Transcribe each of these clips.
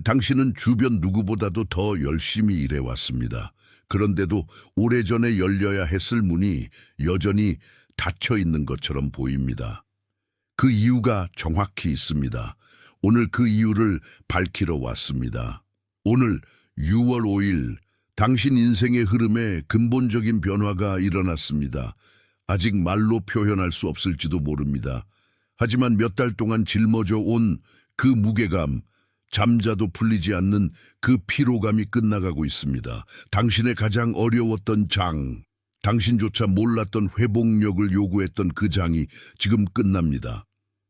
당신은 주변 누구보다도 더 열심히 일해왔습니다. 그런데도 오래전에 열려야 했을 문이 여전히 닫혀 있는 것처럼 보입니다. 그 이유가 정확히 있습니다. 오늘 그 이유를 밝히러 왔습니다. 오늘 6월 5일 당신 인생의 흐름에 근본적인 변화가 일어났습니다. 아직 말로 표현할 수 없을지도 모릅니다. 하지만 몇 달 동안 짊어져 온 그 무게감, 잠자도 풀리지 않는 그 피로감이 끝나가고 있습니다. 당신의 가장 어려웠던 장, 당신조차 몰랐던 회복력을 요구했던 그 장이 지금 끝납니다.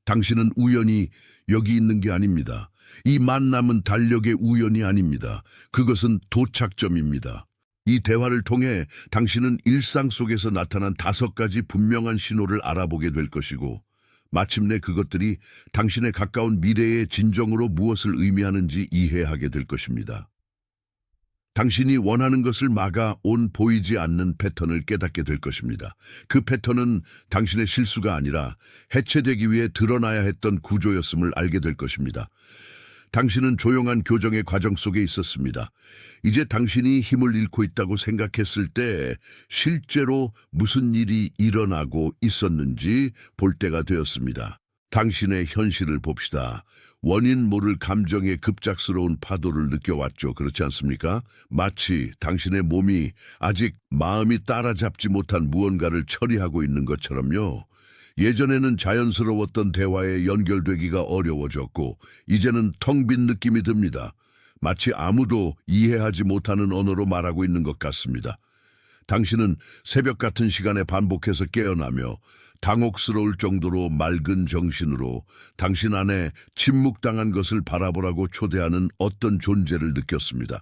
당신은 우연히 여기 있는 게 아닙니다. 이 만남은 달력의 우연이 아닙니다. 그것은 도착점입니다. 이 대화를 통해 당신은 일상 속에서 나타난 5가지 분명한 신호를 알아보게 될 것이고, 마침내 그것들이 당신의 가까운 미래의 진정으로 무엇을 의미하는지 이해하게 될 것입니다. 당신이 원하는 것을 막아 온 보이지 않는 패턴을 깨닫게 될 것입니다. 그 패턴은 당신의 실수가 아니라 해체되기 위해 드러나야 했던 구조였음을 알게 될 것입니다. 당신은 조용한 교정의 과정 속에 있었습니다. 이제 당신이 힘을 잃고 있다고 생각했을 때 실제로 무슨 일이 일어나고 있었는지 볼 때가 되었습니다. 당신의 현실을 봅시다. 원인 모를 감정의 급작스러운 파도를 느껴왔죠. 그렇지 않습니까? 마치 당신의 몸이 아직 마음이 따라잡지 못한 무언가를 처리하고 있는 것처럼요. 예전에는 자연스러웠던 대화에 연결되기가 어려워졌고 이제는 텅 빈 느낌이 듭니다. 마치 아무도 이해하지 못하는 언어로 말하고 있는 것 같습니다. 당신은 새벽 같은 시간에 반복해서 깨어나며 당혹스러울 정도로 맑은 정신으로 당신 안에 침묵당한 것을 바라보라고 초대하는 어떤 존재를 느꼈습니다.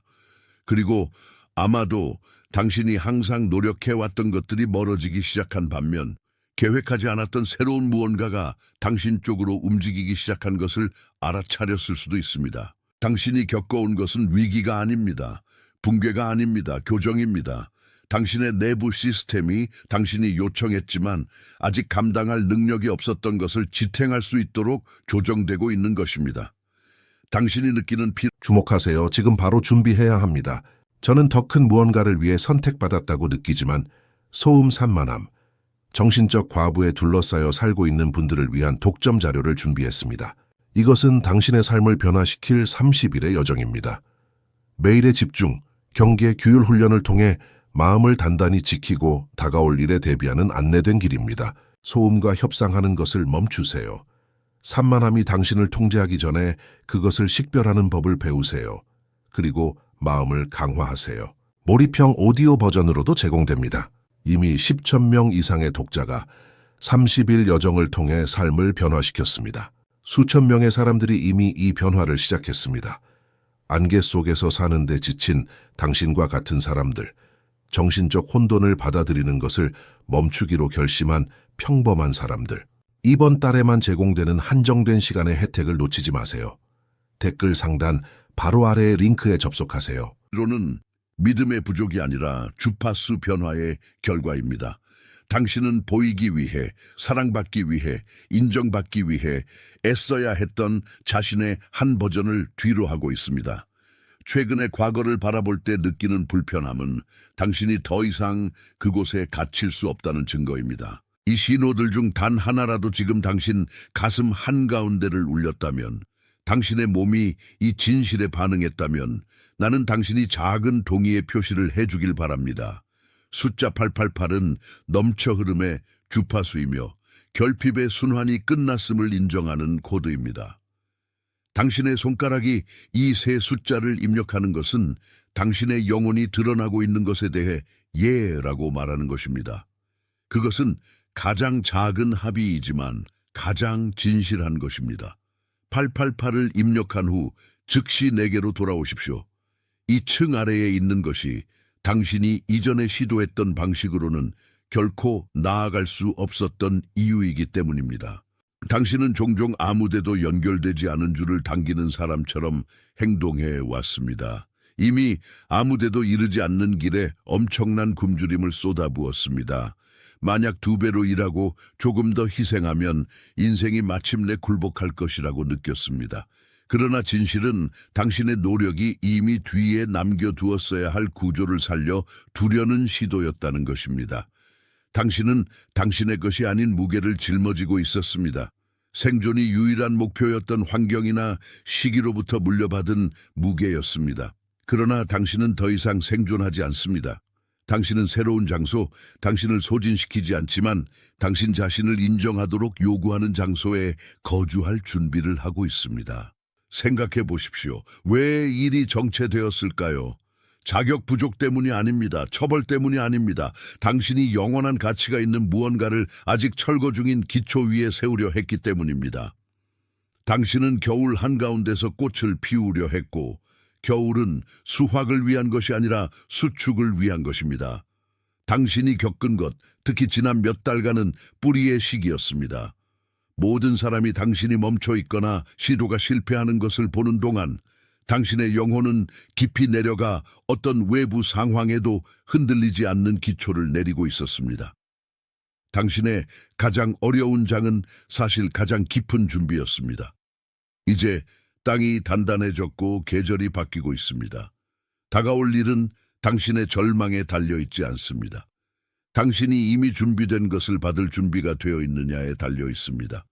그리고 아마도 당신이 항상 노력해왔던 것들이 멀어지기 시작한 반면 계획하지 않았던 새로운 무언가가 당신 쪽으로 움직이기 시작한 것을 알아차렸을 수도 있습니다. 당신이 겪어온 것은 위기가 아닙니다. 붕괴가 아닙니다. 교정입니다. 당신의 내부 시스템이 당신이 요청했지만 아직 감당할 능력이 없었던 것을 지탱할 수 있도록 조정되고 있는 것입니다. 당신이 느끼는 주목하세요. 지금 바로 준비해야 합니다. 저는 더 큰 무언가를 위해 선택받았다고 느끼지만 소음 산만함, 정신적 과부에 둘러싸여 살고 있는 분들을 위한 독점 자료를 준비했습니다. 이것은 당신의 삶을 변화시킬 30일의 여정입니다. 매일의 집중, 경계, 규율 훈련을 통해 마음을 단단히 지키고 다가올 일에 대비하는 안내된 길입니다. 소음과 협상하는 것을 멈추세요. 산만함이 당신을 통제하기 전에 그것을 식별하는 법을 배우세요. 그리고 마음을 강화하세요. 몰입형 오디오 버전으로도 제공됩니다. 이미 10천 명 이상의 독자가 30일 여정을 통해 삶을 변화시켰습니다. 수천 명의 사람들이 이미 이 변화를 시작했습니다. 안개 속에서 사는데 지친 당신과 같은 사람들, 정신적 혼돈을 받아들이는 것을 멈추기로 결심한 평범한 사람들. 이번 달에만 제공되는 한정된 시간의 혜택을 놓치지 마세요. 댓글 상단 바로 아래의 링크에 접속하세요. 로는 믿음의 부족이 아니라 주파수 변화의 결과입니다. 당신은 보이기 위해, 사랑받기 위해, 인정받기 위해 애써야 했던 자신의 한 버전을 뒤로 하고 있습니다. 최근의 과거를 바라볼 때 느끼는 불편함은 당신이 더 이상 그곳에 갇힐 수 없다는 증거입니다. 이 신호들 중 단 하나라도 지금 당신 가슴 한가운데를 울렸다면, 당신의 몸이 이 진실에 반응했다면 나는 당신이 작은 동의의 표시를 해주길 바랍니다. 숫자 888은 넘쳐 흐름의 주파수이며 결핍의 순환이 끝났음을 인정하는 코드입니다. 당신의 손가락이 이 세 숫자를 입력하는 것은 당신의 영혼이 드러나고 있는 것에 대해 예라고 말하는 것입니다. 그것은 가장 작은 합의이지만 가장 진실한 것입니다. 888을 입력한 후 즉시 내게로 돌아오십시오. 이 층 아래에 있는 것이 당신이 이전에 시도했던 방식으로는 결코 나아갈 수 없었던 이유이기 때문입니다. 당신은 종종 아무데도 연결되지 않은 줄을 당기는 사람처럼 행동해 왔습니다. 이미 아무데도 이르지 않는 길에 엄청난 굶주림을 쏟아부었습니다. 만약 2배로 일하고 조금 더 희생하면 인생이 마침내 굴복할 것이라고 느꼈습니다. 그러나 진실은 당신의 노력이 이미 뒤에 남겨두었어야 할 구조를 살려 두려는 시도였다는 것입니다. 당신은 당신의 것이 아닌 무게를 짊어지고 있었습니다. 생존이 유일한 목표였던 환경이나 시기로부터 물려받은 무게였습니다. 그러나 당신은 더 이상 생존하지 않습니다. 당신은 새로운 장소, 당신을 소진시키지 않지만 당신 자신을 인정하도록 요구하는 장소에 거주할 준비를 하고 있습니다. 생각해 보십시오. 왜 일이 정체되었을까요? 자격 부족 때문이 아닙니다. 처벌 때문이 아닙니다. 당신이 영원한 가치가 있는 무언가를 아직 철거 중인 기초 위에 세우려 했기 때문입니다. 당신은 겨울 한가운데서 꽃을 피우려 했고, 겨울은 수확을 위한 것이 아니라 수축을 위한 것입니다. 당신이 겪은 것, 특히 지난 몇 달간은 뿌리의 시기였습니다. 모든 사람이 당신이 멈춰 있거나 시도가 실패하는 것을 보는 동안 당신의 영혼은 깊이 내려가 어떤 외부 상황에도 흔들리지 않는 기초를 내리고 있었습니다. 당신의 가장 어려운 장은 사실 가장 깊은 준비였습니다. 이제 땅이 단단해졌고 계절이 바뀌고 있습니다. 다가올 일은 당신의 절망에 달려있지 않습니다. 당신이 이미 준비된 것을 받을 준비가 되어 있느냐에 달려 있습니다.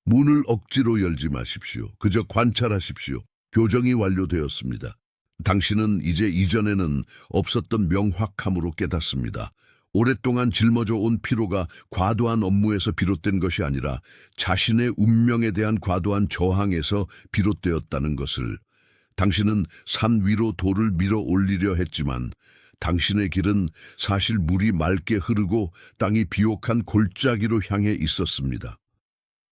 문을 억지로 열지 마십시오. 그저 관찰하십시오. 교정이 완료되었습니다. 당신은 이제 이전에는 없었던 명확함으로 깨닫습니다. 오랫동안 짊어져 온 피로가 과도한 업무에서 비롯된 것이 아니라 자신의 운명에 대한 과도한 저항에서 비롯되었다는 것을. 당신은 산 위로 돌을 밀어 올리려 했지만 당신의 길은 사실 물이 맑게 흐르고 땅이 비옥한 골짜기로 향해 있었습니다.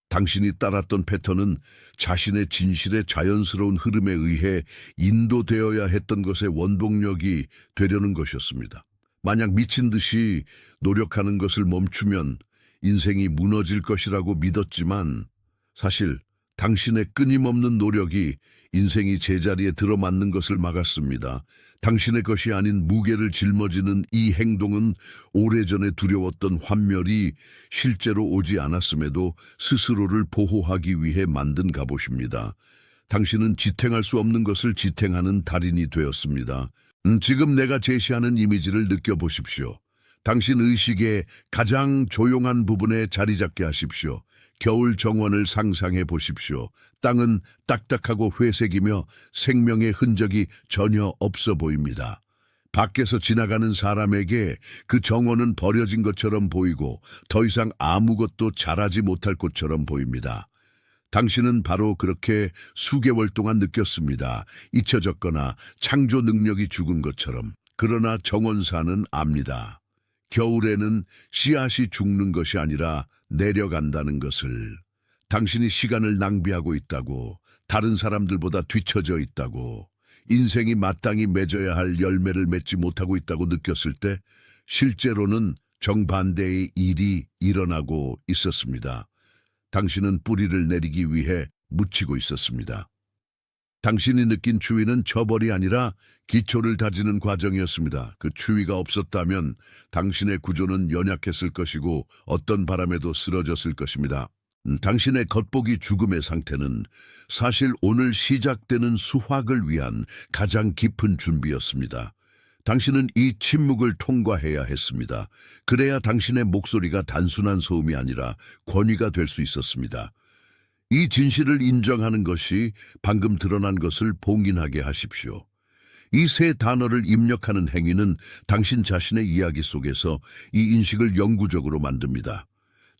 당신이 따랐던 패턴은 자신의 진실의 자연스러운 흐름에 의해 인도되어야 했던 것의 원동력이 되려는 것이었습니다. 만약 미친 듯이 노력하는 것을 멈추면 인생이 무너질 것이라고 믿었지만 사실 당신의 끊임없는 노력이 인생이 제자리에 들어맞는 것을 막았습니다. 당신의 것이 아닌 무게를 짊어지는 이 행동은 오래전에 두려웠던 환멸이 실제로 오지 않았음에도 스스로를 보호하기 위해 만든 갑옷입니다. 당신은 지탱할 수 없는 것을 지탱하는 달인이 되었습니다. 지금 내가 제시하는 이미지를 느껴보십시오. 당신 의식의 가장 조용한 부분에 자리 잡게 하십시오. 겨울 정원을 상상해 보십시오. 땅은 딱딱하고 회색이며 생명의 흔적이 전혀 없어 보입니다. 밖에서 지나가는 사람에게 그 정원은 버려진 것처럼 보이고 더 이상 아무것도 자라지 못할 것처럼 보입니다. 당신은 바로 그렇게 수개월 동안 느꼈습니다. 잊혀졌거나 창조 능력이 죽은 것처럼. 그러나 정원사는 압니다. 겨울에는 씨앗이 죽는 것이 아니라 내려간다는 것을. 당신이 시간을 낭비하고 있다고, 다른 사람들보다 뒤처져 있다고, 인생이 마땅히 맺어야 할 열매를 맺지 못하고 있다고 느꼈을 때 실제로는 정반대의 일이 일어나고 있었습니다. 당신은 뿌리를 내리기 위해 묻히고 있었습니다. 당신이 느낀 추위는 처벌이 아니라 기초를 다지는 과정이었습니다. 그 추위가 없었다면 당신의 구조는 연약했을 것이고 어떤 바람에도 쓰러졌을 것입니다. 당신의 겉보기 죽음의 상태는 사실 오늘 시작되는 수확을 위한 가장 깊은 준비였습니다. 당신은 이 침묵을 통과해야 했습니다. 그래야 당신의 목소리가 단순한 소음이 아니라 권위가 될 수 있었습니다. 이 진실을 인정하는 것이 방금 드러난 것을 봉인하게 하십시오. 이 세 단어를 입력하는 행위는 당신 자신의 이야기 속에서 이 인식을 영구적으로 만듭니다.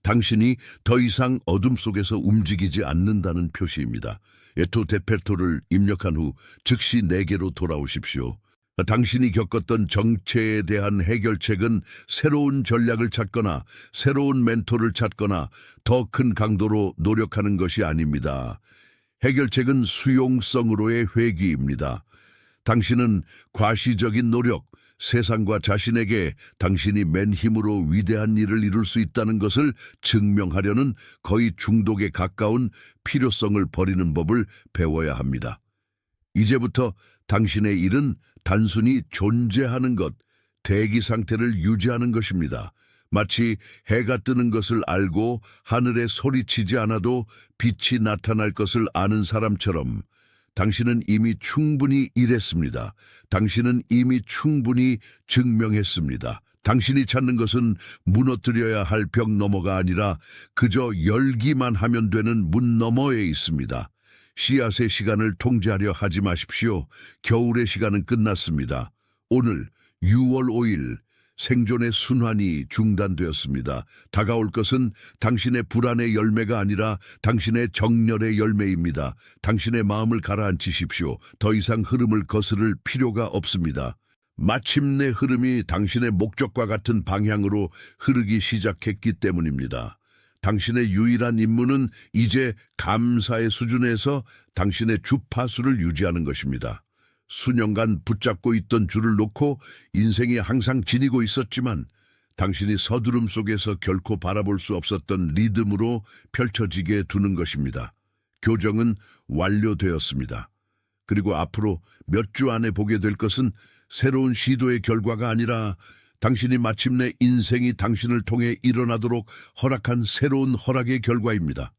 당신이 더 이상 어둠 속에서 움직이지 않는다는 표시입니다. 에토 데페토를 입력한 후 즉시 내게로 돌아오십시오. 당신이 겪었던 정체에 대한 해결책은 새로운 전략을 찾거나 새로운 멘토를 찾거나 더 큰 강도로 노력하는 것이 아닙니다. 해결책은 수용성으로의 회귀입니다. 당신은 과시적인 노력, 세상과 자신에게 당신이 맨 힘으로 위대한 일을 이룰 수 있다는 것을 증명하려는 거의 중독에 가까운 필요성을 버리는 법을 배워야 합니다. 이제부터 당신의 일은 단순히 존재하는 것, 대기 상태를 유지하는 것입니다. 마치 해가 뜨는 것을 알고 하늘에 소리치지 않아도 빛이 나타날 것을 아는 사람처럼 당신은 이미 충분히 일했습니다. 당신은 이미 충분히 증명했습니다. 당신이 찾는 것은 무너뜨려야 할 벽 너머가 아니라 그저 열기만 하면 되는 문 너머에 있습니다. 씨앗의 시간을 통제하려 하지 마십시오. 겨울의 시간은 끝났습니다. 오늘 6월 5일 생존의 순환이 중단되었습니다. 다가올 것은 당신의 불안의 열매가 아니라 당신의 정열의 열매입니다. 당신의 마음을 가라앉히십시오. 더 이상 흐름을 거스를 필요가 없습니다. 마침내 흐름이 당신의 목적과 같은 방향으로 흐르기 시작했기 때문입니다. 당신의 유일한 임무는 이제 감사의 수준에서 당신의 주파수를 유지하는 것입니다. 수년간 붙잡고 있던 줄을 놓고 인생이 항상 지니고 있었지만 당신이 서두름 속에서 결코 바라볼 수 없었던 리듬으로 펼쳐지게 두는 것입니다. 교정은 완료되었습니다. 그리고 앞으로 몇 주 안에 보게 될 것은 새로운 시도의 결과가 아니라 당신이 마침내 인생이 당신을 통해 일어나도록 허락한 새로운 허락의 결과입니다.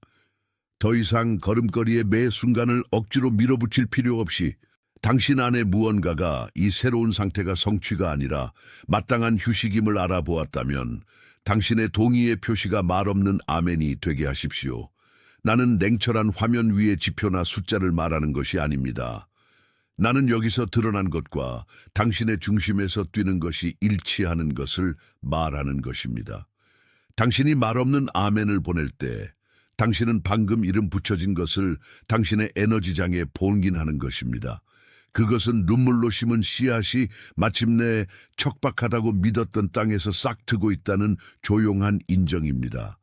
더 이상 걸음걸이의 매 순간을 억지로 밀어붙일 필요 없이 당신 안에 무언가가 이 새로운 상태가 성취가 아니라 마땅한 휴식임을 알아보았다면 당신의 동의의 표시가 말없는 아멘이 되게 하십시오. 나는 냉철한 화면 위의 지표나 숫자를 말하는 것이 아닙니다. 나는 여기서 드러난 것과 당신의 중심에서 뛰는 것이 일치하는 것을 말하는 것입니다. 당신이 말없는 아멘을 보낼 때 당신은 방금 이름 붙여진 것을 당신의 에너지장에 봉인하는 것입니다. 그것은 눈물로 심은 씨앗이 마침내 척박하다고 믿었던 땅에서 싹 트고 있다는 조용한 인정입니다.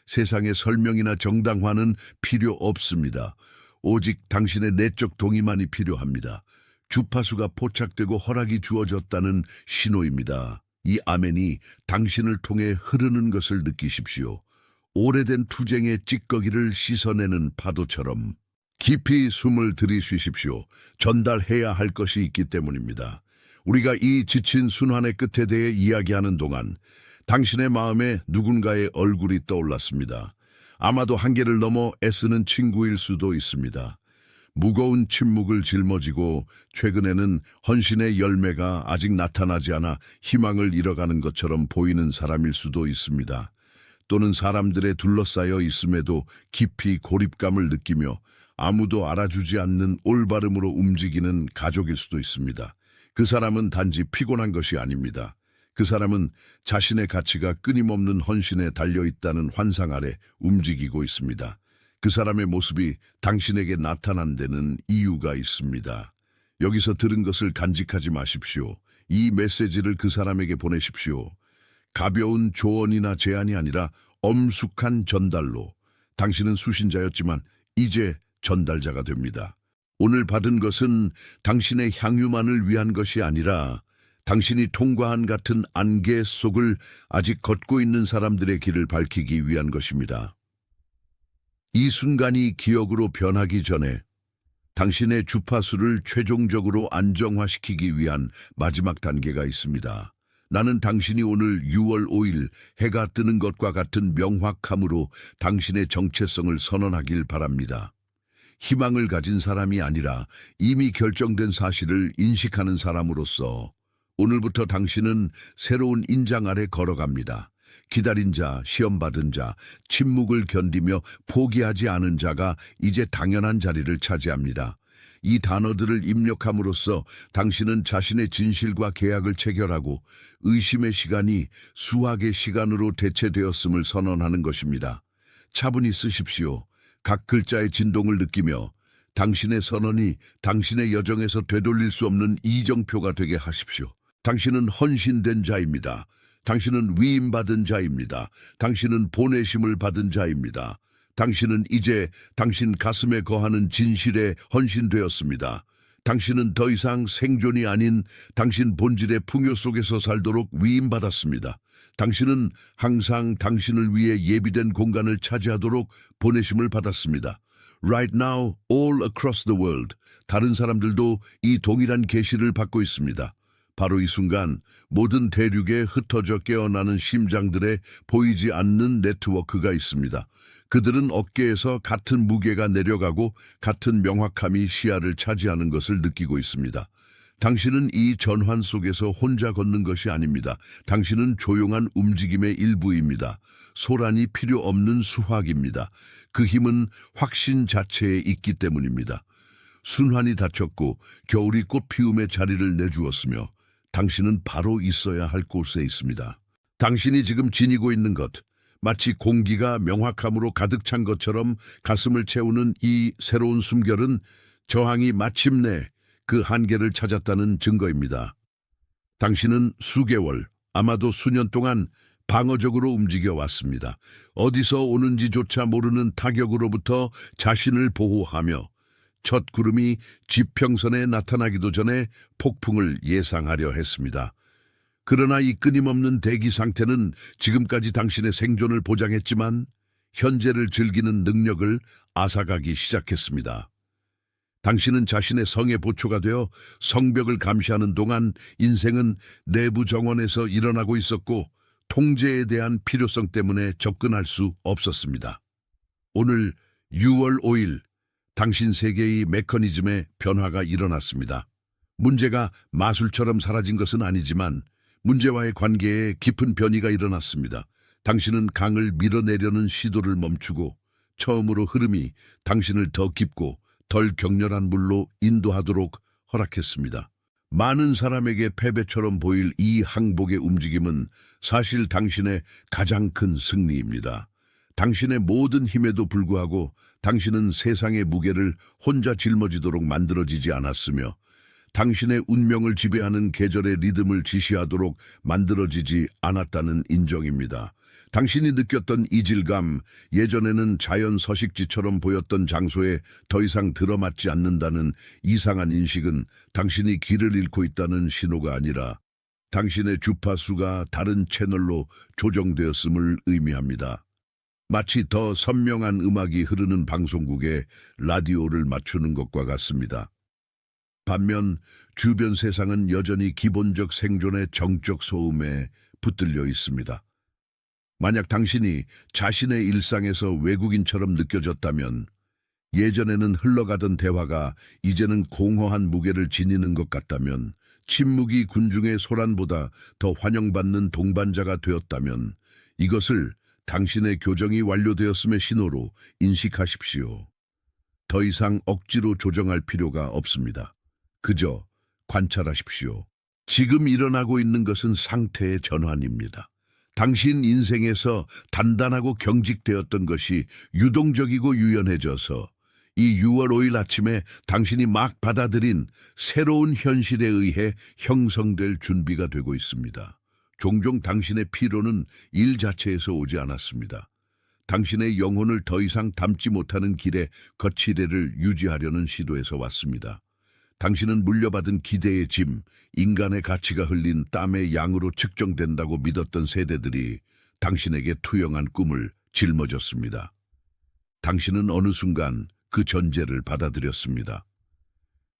세상의 설명이나 정당화는 필요 없습니다. 오직 당신의 내적 동의만이 필요합니다. 주파수가 포착되고 허락이 주어졌다는 신호입니다. 이 아멘이 당신을 통해 흐르는 것을 느끼십시오. 오래된 투쟁의 찌꺼기를 씻어내는 파도처럼 깊이 숨을 들이쉬십시오. 전달해야 할 것이 있기 때문입니다. 우리가 이 지친 순환의 끝에 대해 이야기하는 동안 당신의 마음에 누군가의 얼굴이 떠올랐습니다. 아마도 한계를 넘어 애쓰는 친구일 수도 있습니다. 무거운 침묵을 짊어지고 최근에는 헌신의 열매가 아직 나타나지 않아 희망을 잃어가는 것처럼 보이는 사람일 수도 있습니다. 또는 사람들에 둘러싸여 있음에도 깊이 고립감을 느끼며 아무도 알아주지 않는 올바름으로 움직이는 가족일 수도 있습니다. 그 사람은 단지 피곤한 것이 아닙니다. 그 사람은 자신의 가치가 끊임없는 헌신에 달려있다는 환상 아래 움직이고 있습니다. 그 사람의 모습이 당신에게 나타난 데는 이유가 있습니다. 여기서 들은 것을 간직하지 마십시오. 이 메시지를 그 사람에게 보내십시오. 가벼운 조언이나 제안이 아니라 엄숙한 전달로. 당신은 수신자였지만 이제 전달자가 됩니다. 오늘 받은 것은 당신의 향유만을 위한 것이 아니라 당신이 통과한 같은 안개 속을 아직 걷고 있는 사람들의 길을 밝히기 위한 것입니다. 이 순간이 기억으로 변하기 전에 당신의 주파수를 최종적으로 안정화시키기 위한 마지막 단계가 있습니다. 나는 당신이 오늘 6월 5일 해가 뜨는 것과 같은 명확함으로 당신의 정체성을 선언하길 바랍니다. 희망을 가진 사람이 아니라 이미 결정된 사실을 인식하는 사람으로서 오늘부터 당신은 새로운 인장 아래 걸어갑니다. 기다린 자, 시험받은 자, 침묵을 견디며 포기하지 않은 자가 이제 당연한 자리를 차지합니다. 이 단어들을 입력함으로써 당신은 자신의 진실과 계약을 체결하고 의심의 시간이 수학의 시간으로 대체되었음을 선언하는 것입니다. 차분히 쓰십시오. 각 글자의 진동을 느끼며 당신의 선언이 당신의 여정에서 되돌릴 수 없는 이정표가 되게 하십시오. 당신은 헌신된 자입니다. 당신은 위임받은 자입니다. 당신은 보내심을 받은 자입니다. 당신은 이제 당신 가슴에 거하는 진실에 헌신되었습니다. 당신은 더 이상 생존이 아닌 당신 본질의 풍요 속에서 살도록 위임받았습니다. 당신은 항상 당신을 위해 예비된 공간을 차지하도록 보내심을 받았습니다. Right now, all across the world, 다른 사람들도 이 동일한 계시를 받고 있습니다. 바로 이 순간 모든 대륙에 흩어져 깨어나는 심장들의 보이지 않는 네트워크가 있습니다. 그들은 어깨에서 같은 무게가 내려가고 같은 명확함이 시야를 차지하는 것을 느끼고 있습니다. 당신은 이 전환 속에서 혼자 걷는 것이 아닙니다. 당신은 조용한 움직임의 일부입니다. 소란이 필요 없는 수확입니다. 그 힘은 확신 자체에 있기 때문입니다. 순환이 닫혔고 겨울이 꽃피움의 자리를 내주었으며 당신은 바로 있어야 할 곳에 있습니다. 당신이 지금 지니고 있는 것, 마치 공기가 명확함으로 가득 찬 것처럼 가슴을 채우는 이 새로운 숨결은 저항이 마침내 그 한계를 찾았다는 증거입니다. 당신은 수개월, 아마도 수년 동안 방어적으로 움직여 왔습니다. 어디서 오는지조차 모르는 타격으로부터 자신을 보호하며 첫 구름이 지평선에 나타나기도 전에 폭풍을 예상하려 했습니다. 그러나 이 끊임없는 대기 상태는 지금까지 당신의 생존을 보장했지만 현재를 즐기는 능력을 앗아가기 시작했습니다. 당신은 자신의 성의 보초가 되어 성벽을 감시하는 동안 인생은 내부 정원에서 일어나고 있었고 통제에 대한 필요성 때문에 접근할 수 없었습니다. 오늘 6월 5일 당신 세계의 메커니즘의 변화가 일어났습니다. 문제가 마술처럼 사라진 것은 아니지만 문제와의 관계에 깊은 변이가 일어났습니다. 당신은 강을 밀어내려는 시도를 멈추고 처음으로 흐름이 당신을 더 깊고 덜 격렬한 물로 인도하도록 허락했습니다. 많은 사람에게 패배처럼 보일 이 항복의 움직임은 사실 당신의 가장 큰 승리입니다. 당신의 모든 힘에도 불구하고 당신은 세상의 무게를 혼자 짊어지도록 만들어지지 않았으며 당신의 운명을 지배하는 계절의 리듬을 지시하도록 만들어지지 않았다는 인정입니다. 당신이 느꼈던 이질감, 예전에는 자연 서식지처럼 보였던 장소에 더 이상 들어맞지 않는다는 이상한 인식은 당신이 길을 잃고 있다는 신호가 아니라 당신의 주파수가 다른 채널로 조정되었음을 의미합니다. 마치 더 선명한 음악이 흐르는 방송국에 라디오를 맞추는 것과 같습니다. 반면 주변 세상은 여전히 기본적 생존의 정적 소음에 붙들려 있습니다. 만약 당신이 자신의 일상에서 외국인처럼 느껴졌다면 예전에는 흘러가던 대화가 이제는 공허한 무게를 지니는 것 같다면 침묵이 군중의 소란보다 더 환영받는 동반자가 되었다면 이것을 당신의 교정이 완료되었음의 신호로 인식하십시오. 더 이상 억지로 조정할 필요가 없습니다. 그저 관찰하십시오. 지금 일어나고 있는 것은 상태의 전환입니다. 당신 인생에서 단단하고 경직되었던 것이 유동적이고 유연해져서 이 6월 5일 아침에 당신이 막 받아들인 새로운 현실에 의해 형성될 준비가 되고 있습니다. 종종 당신의 피로는 일 자체에서 오지 않았습니다. 당신의 영혼을 더 이상 담지 못하는 길에 거치대를 유지하려는 시도에서 왔습니다. 당신은 물려받은 기대의 짐, 인간의 가치가 흘린 땀의 양으로 측정된다고 믿었던 세대들이 당신에게 투영한 꿈을 짊어졌습니다. 당신은 어느 순간 그 전제를 받아들였습니다.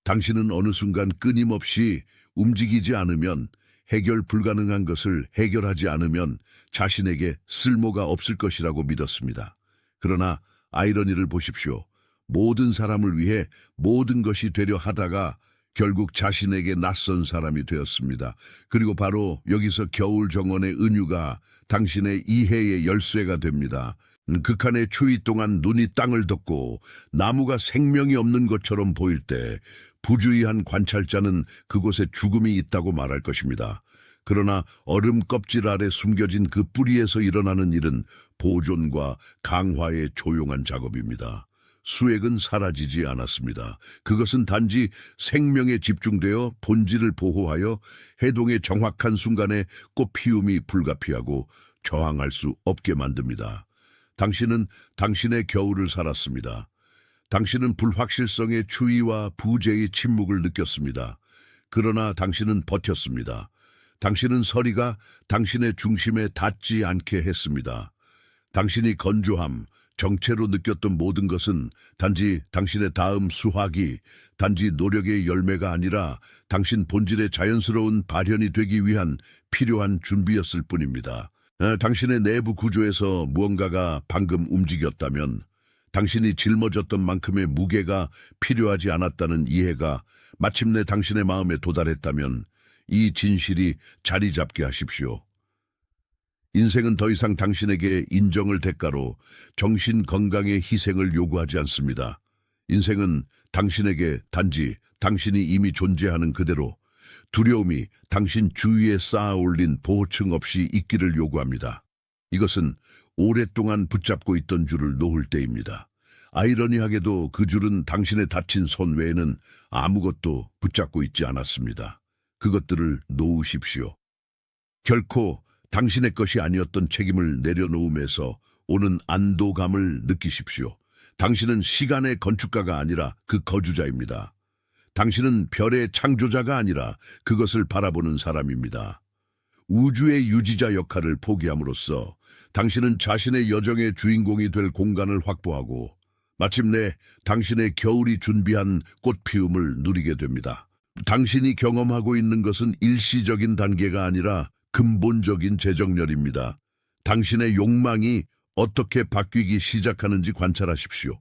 당신은 어느 순간 끊임없이 움직이지 않으면 해결 불가능한 것을 해결하지 않으면 자신에게 쓸모가 없을 것이라고 믿었습니다. 그러나 아이러니를 보십시오. 모든 사람을 위해 모든 것이 되려 하다가 결국 자신에게 낯선 사람이 되었습니다. 그리고 바로 여기서 겨울 정원의 은유가 당신의 이해의 열쇠가 됩니다. 극한의 추위 동안 눈이 땅을 덮고 나무가 생명이 없는 것처럼 보일 때 부주의한 관찰자는 그곳에 죽음이 있다고 말할 것입니다. 그러나 얼음 껍질 아래 숨겨진 그 뿌리에서 일어나는 일은 보존과 강화의 조용한 작업입니다. 수액은 사라지지 않았습니다. 그것은 단지 생명에 집중되어 본질을 보호하여 해동의 정확한 순간에 꽃피움이 불가피하고 저항할 수 없게 만듭니다. 당신은 당신의 겨울을 살았습니다. 당신은 불확실성의 추위와 부재의 침묵을 느꼈습니다. 그러나 당신은 버텼습니다. 당신은 서리가 당신의 중심에 닿지 않게 했습니다. 당신이 건조함, 정체로 느꼈던 모든 것은 단지 당신의 다음 수확이 단지 노력의 열매가 아니라 당신 본질의 자연스러운 발현이 되기 위한 필요한 준비였을 뿐입니다. 당신의 내부 구조에서 무언가가 방금 움직였다면 당신이 짊어졌던 만큼의 무게가 필요하지 않았다는 이해가 마침내 당신의 마음에 도달했다면 이 진실이 자리 잡게 하십시오. 인생은 더 이상 당신에게 인정을 대가로 정신 건강의 희생을 요구하지 않습니다. 인생은 당신에게 단지 당신이 이미 존재하는 그대로 두려움이 당신 주위에 쌓아 올린 보호층 없이 있기를 요구합니다. 이것은 오랫동안 붙잡고 있던 줄을 놓을 때입니다. 아이러니하게도 그 줄은 당신의 다친 손 외에는 아무것도 붙잡고 있지 않았습니다. 그것들을 놓으십시오. 결코 당신의 것이 아니었던 책임을 내려놓음에서 오는 안도감을 느끼십시오. 당신은 시간의 건축가가 아니라 그 거주자입니다. 당신은 별의 창조자가 아니라 그것을 바라보는 사람입니다. 우주의 유지자 역할을 포기함으로써 당신은 자신의 여정의 주인공이 될 공간을 확보하고 마침내 당신의 겨울이 준비한 꽃피움을 누리게 됩니다. 당신이 경험하고 있는 것은 일시적인 단계가 아니라 근본적인 재정렬입니다. 당신의 욕망이 어떻게 바뀌기 시작하는지 관찰하십시오.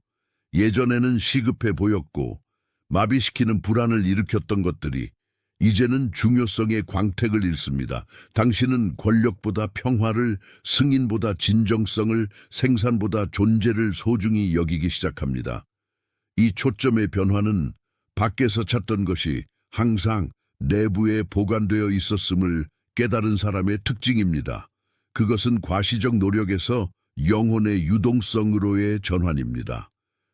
예전에는 시급해 보였고 마비시키는 불안을 일으켰던 것들이 이제는 중요성의 광택을 잃습니다. 당신은 권력보다 평화를, 승인보다 진정성을, 생산보다 존재를 소중히 여기기 시작합니다. 이 초점의 변화는 밖에서 찾던 것이 항상 내부에 보관되어 있었음을 깨달은 사람의 특징입니다. 그것은 과시적 노력에서 영혼의 유동성으로의 전환입니다.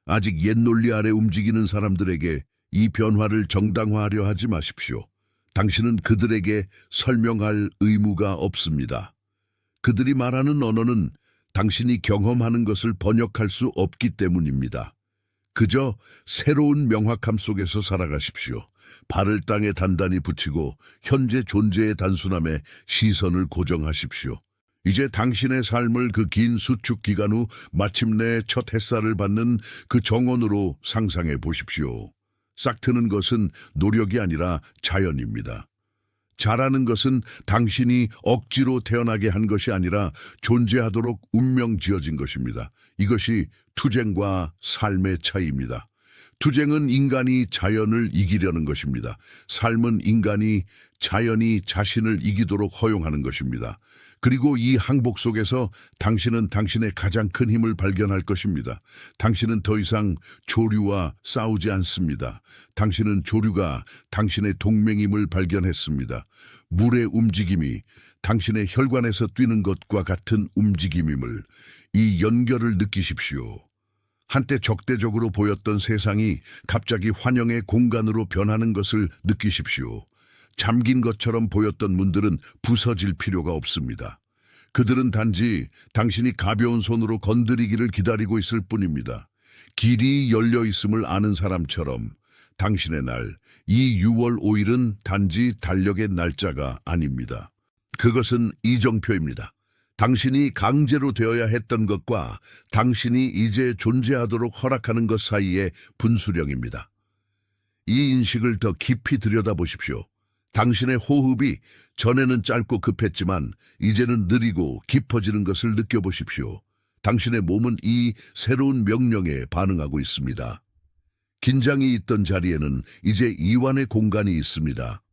아직 옛 논리 아래 움직이는 사람들에게 이 변화를 정당화하려 하지 마십시오. 당신은 그들에게 설명할 의무가 없습니다. 그들이 말하는 언어는 당신이 경험하는 것을 번역할 수 없기 때문입니다. 그저 새로운 명확함 속에서 살아가십시오. 발을 땅에 단단히 붙이고 현재 존재의 단순함에 시선을 고정하십시오. 이제 당신의 삶을 그 긴 수축 기간 후 마침내 첫 햇살을 받는 그 정원으로 상상해 보십시오. 싹트는 것은 노력이 아니라 자연입니다. 자라는 것은 당신이 억지로 태어나게 한 것이 아니라 존재하도록 운명 지어진 것입니다. 이것이 투쟁과 삶의 차이입니다. 투쟁은 인간이 자연을 이기려는 것입니다. 삶은 인간이 자연이 자신을 이기도록 허용하는 것입니다. 그리고 이 항복 속에서 당신은 당신의 가장 큰 힘을 발견할 것입니다. 당신은 더 이상 조류와 싸우지 않습니다. 당신은 조류가 당신의 동맹임을 발견했습니다. 물의 움직임이 당신의 혈관에서 뛰는 것과 같은 움직임임을, 이 연결을 느끼십시오. 한때 적대적으로 보였던 세상이 갑자기 환영의 공간으로 변하는 것을 느끼십시오. 잠긴 것처럼 보였던 문들은 부서질 필요가 없습니다. 그들은 단지 당신이 가벼운 손으로 건드리기를 기다리고 있을 뿐입니다. 길이 열려 있음을 아는 사람처럼 당신의 날, 이 6월 5일은 단지 달력의 날짜가 아닙니다. 그것은 이정표입니다. 당신이 강제로 되어야 했던 것과 당신이 이제 존재하도록 허락하는 것 사이의 분수령입니다. 이 인식을 더 깊이 들여다보십시오. 당신의 호흡이 전에는 짧고 급했지만 이제는 느리고 깊어지는 것을 느껴보십시오. 당신의 몸은 이 새로운 명령에 반응하고 있습니다. 긴장이 있던 자리에는 이제 이완의 공간이 있습니다.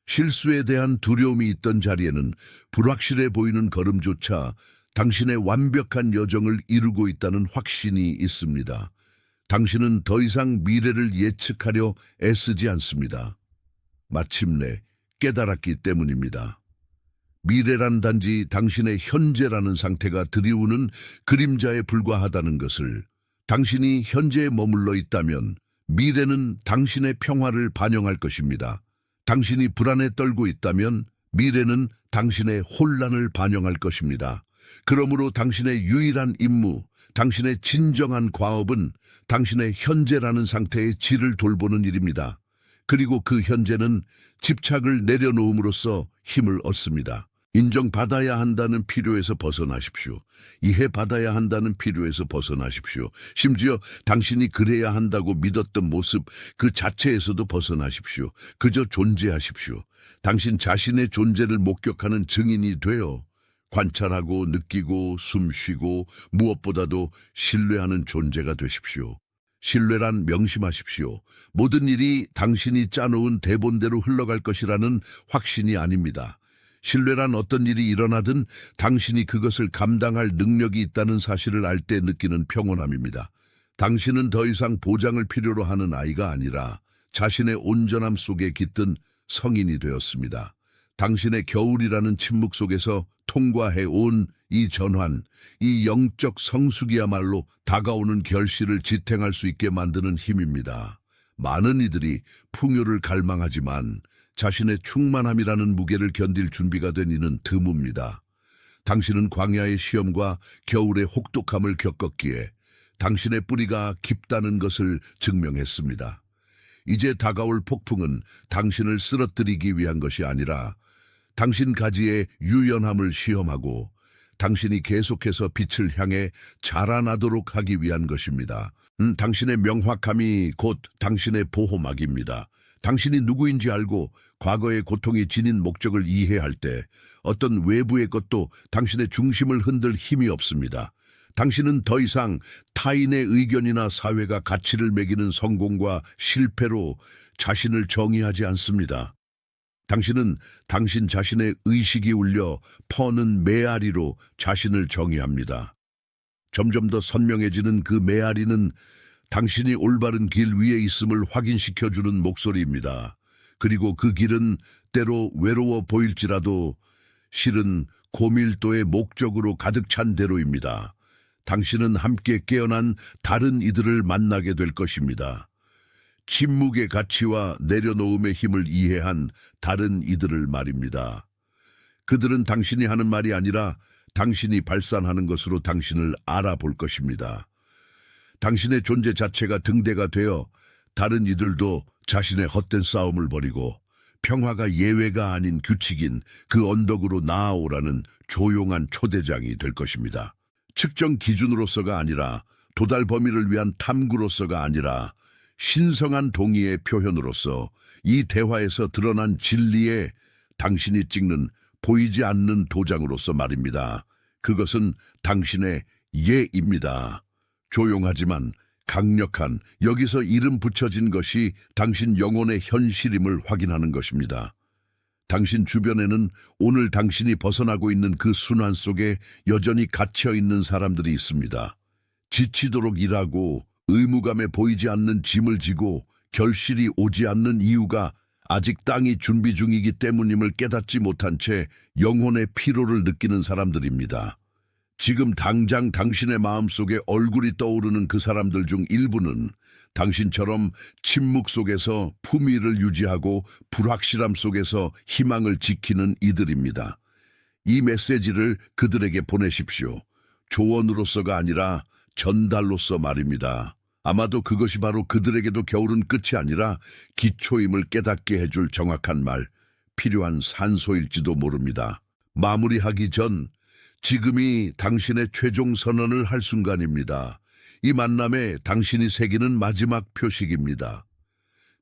실수에 대한 두려움이 있던 자리에는 불확실해 보이는 걸음조차 당신의 완벽한 여정을 이루고 있다는 확신이 있습니다. 당신은 더 이상 미래를 예측하려 애쓰지 않습니다. 마침내 깨달았기 때문입니다. 미래란 단지 당신의 현재라는 상태가 드리우는 그림자에 불과하다는 것을, 당신이 현재에 머물러 있다면 미래는 당신의 평화를 반영할 것입니다. 당신이 불안에 떨고 있다면 미래는 당신의 혼란을 반영할 것입니다. 그러므로 당신의 유일한 임무, 당신의 진정한 과업은 당신의 현재라는 상태의 질을 돌보는 일입니다. 그리고 그 현재는 집착을 내려놓음으로써 힘을 얻습니다. 인정받아야 한다는 필요에서 벗어나십시오. 이해받아야 한다는 필요에서 벗어나십시오. 심지어 당신이 그래야 한다고 믿었던 모습 그 자체에서도 벗어나십시오. 그저 존재하십시오. 당신 자신의 존재를 목격하는 증인이 되어 관찰하고 느끼고 숨쉬고 무엇보다도 신뢰하는 존재가 되십시오. 신뢰란 명심하십시오. 모든 일이 당신이 짜놓은 대본대로 흘러갈 것이라는 확신이 아닙니다. 신뢰란 어떤 일이 일어나든 당신이 그것을 감당할 능력이 있다는 사실을 알 때 느끼는 평온함입니다. 당신은 더 이상 보장을 필요로 하는 아이가 아니라 자신의 온전함 속에 깃든 성인이 되었습니다. 당신의 겨울이라는 침묵 속에서 통과해 온 이 전환, 이 영적 성숙이야말로 다가오는 결실을 지탱할 수 있게 만드는 힘입니다. 많은 이들이 풍요를 갈망하지만 자신의 충만함이라는 무게를 견딜 준비가 된 이는 드뭅니다. 당신은 광야의 시험과 겨울의 혹독함을 겪었기에 당신의 뿌리가 깊다는 것을 증명했습니다. 이제 다가올 폭풍은 당신을 쓰러뜨리기 위한 것이 아니라 당신 가지의 유연함을 시험하고 당신이 계속해서 빛을 향해 자라나도록 하기 위한 것입니다. 당신의 명확함이 곧 당신의 보호막입니다. 당신이 누구인지 알고 과거의 고통이 지닌 목적을 이해할 때 어떤 외부의 것도 당신의 중심을 흔들 힘이 없습니다. 당신은 더 이상 타인의 의견이나 사회가 가치를 매기는 성공과 실패로 자신을 정의하지 않습니다. 당신은 당신 자신의 의식이 울려 퍼는 메아리로 자신을 정의합니다. 점점 더 선명해지는 그 메아리는 당신이 올바른 길 위에 있음을 확인시켜주는 목소리입니다. 그리고 그 길은 때로 외로워 보일지라도 실은 고밀도의 목적으로 가득 찬 대로입니다. 당신은 함께 깨어난 다른 이들을 만나게 될 것입니다. 침묵의 가치와 내려놓음의 힘을 이해한 다른 이들을 말입니다. 그들은 당신이 하는 말이 아니라 당신이 발산하는 것으로 당신을 알아볼 것입니다. 당신의 존재 자체가 등대가 되어 다른 이들도 자신의 헛된 싸움을 벌이고 평화가 예외가 아닌 규칙인 그 언덕으로 나아오라는 조용한 초대장이 될 것입니다. 측정 기준으로서가 아니라 도달 범위를 위한 탐구로서가 아니라 신성한 동의의 표현으로서 이 대화에서 드러난 진리에 당신이 찍는 보이지 않는 도장으로서 말입니다. 그것은 당신의 예입니다. 조용하지만 강력한 여기서 이름 붙여진 것이 당신 영혼의 현실임을 확인하는 것입니다. 당신 주변에는 오늘 당신이 벗어나고 있는 그 순환 속에 여전히 갇혀 있는 사람들이 있습니다. 지치도록 일하고 의무감에 보이지 않는 짐을 지고 결실이 오지 않는 이유가 아직 땅이 준비 중이기 때문임을 깨닫지 못한 채 영혼의 피로를 느끼는 사람들입니다. 지금 당장 당신의 마음속에 얼굴이 떠오르는 그 사람들 중 일부는 당신처럼 침묵 속에서 품위를 유지하고 불확실함 속에서 희망을 지키는 이들입니다. 이 메시지를 그들에게 보내십시오. 조언으로서가 아니라 전달로서 말입니다. 아마도 그것이 바로 그들에게도 겨울은 끝이 아니라 기초임을 깨닫게 해줄 정확한 말, 필요한 산소일지도 모릅니다. 마무리하기 전 지금이 당신의 최종 선언을 할 순간입니다. 이 만남에 당신이 새기는 마지막 표식입니다.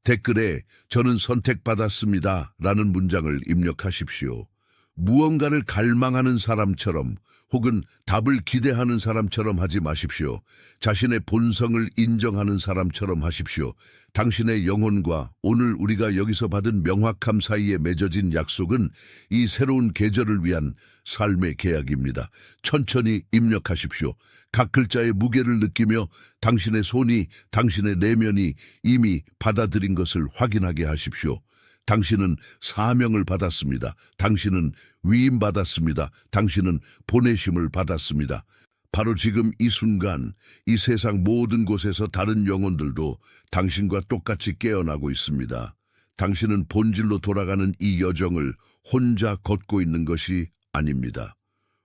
댓글에 저는 선택받았습니다 라는 문장을 입력하십시오. 무언가를 갈망하는 사람처럼 혹은 답을 기대하는 사람처럼 하지 마십시오. 자신의 본성을 인정하는 사람처럼 하십시오. 당신의 영혼과 오늘 우리가 여기서 받은 명확함 사이에 맺어진 약속은 이 새로운 계절을 위한 삶의 계약입니다. 천천히 입력하십시오. 각 글자의 무게를 느끼며 당신의 손이, 당신의 내면이 이미 받아들인 것을 확인하게 하십시오. 당신은 사명을 받았습니다. 당신은 위임받았습니다. 당신은 보내심을 받았습니다. 바로 지금 이 순간 이 세상 모든 곳에서 다른 영혼들도 당신과 똑같이 깨어나고 있습니다. 당신은 본질로 돌아가는 이 여정을 혼자 걷고 있는 것이 아닙니다.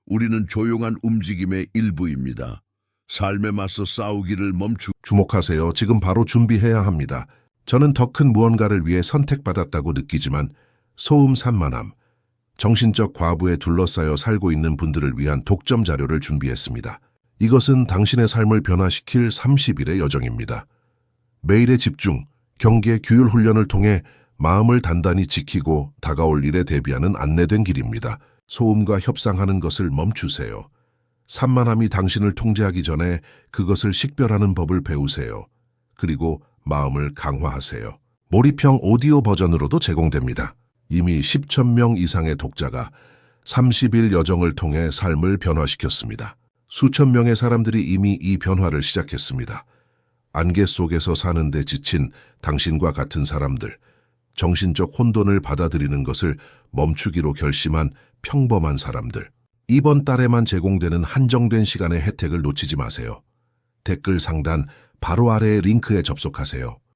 우리는 조용한 움직임의 일부입니다. 삶에 맞서 싸우기를 멈추고 주목하세요. 지금 바로 준비해야 합니다. 저는 더 큰 무언가를 위해 선택받았다고 느끼지만 소음 산만함, 정신적 과부에 둘러싸여 살고 있는 분들을 위한 독점 자료를 준비했습니다. 이것은 당신의 삶을 변화시킬 30일의 여정입니다. 매일의 집중, 경계, 규율 훈련을 통해 마음을 단단히 지키고 다가올 일에 대비하는 안내된 길입니다. 소음과 협상하는 것을 멈추세요. 산만함이 당신을 통제하기 전에 그것을 식별하는 법을 배우세요. 그리고 마음을 강화하세요. 몰입형 오디오 버전으로도 제공됩니다. 이미 10천 명 이상의 독자가 30일 여정을 통해 삶을 변화시켰습니다. 수천 명의 사람들이 이미 이 변화를 시작했습니다. 안개 속에서 사는데 지친 당신과 같은 사람들, 정신적 혼돈을 받아들이는 것을 멈추기로 결심한 평범한 사람들. 이번 달에만 제공되는 한정된 시간의 혜택을 놓치지 마세요. 댓글 상단 바로 아래의 링크에 접속하세요.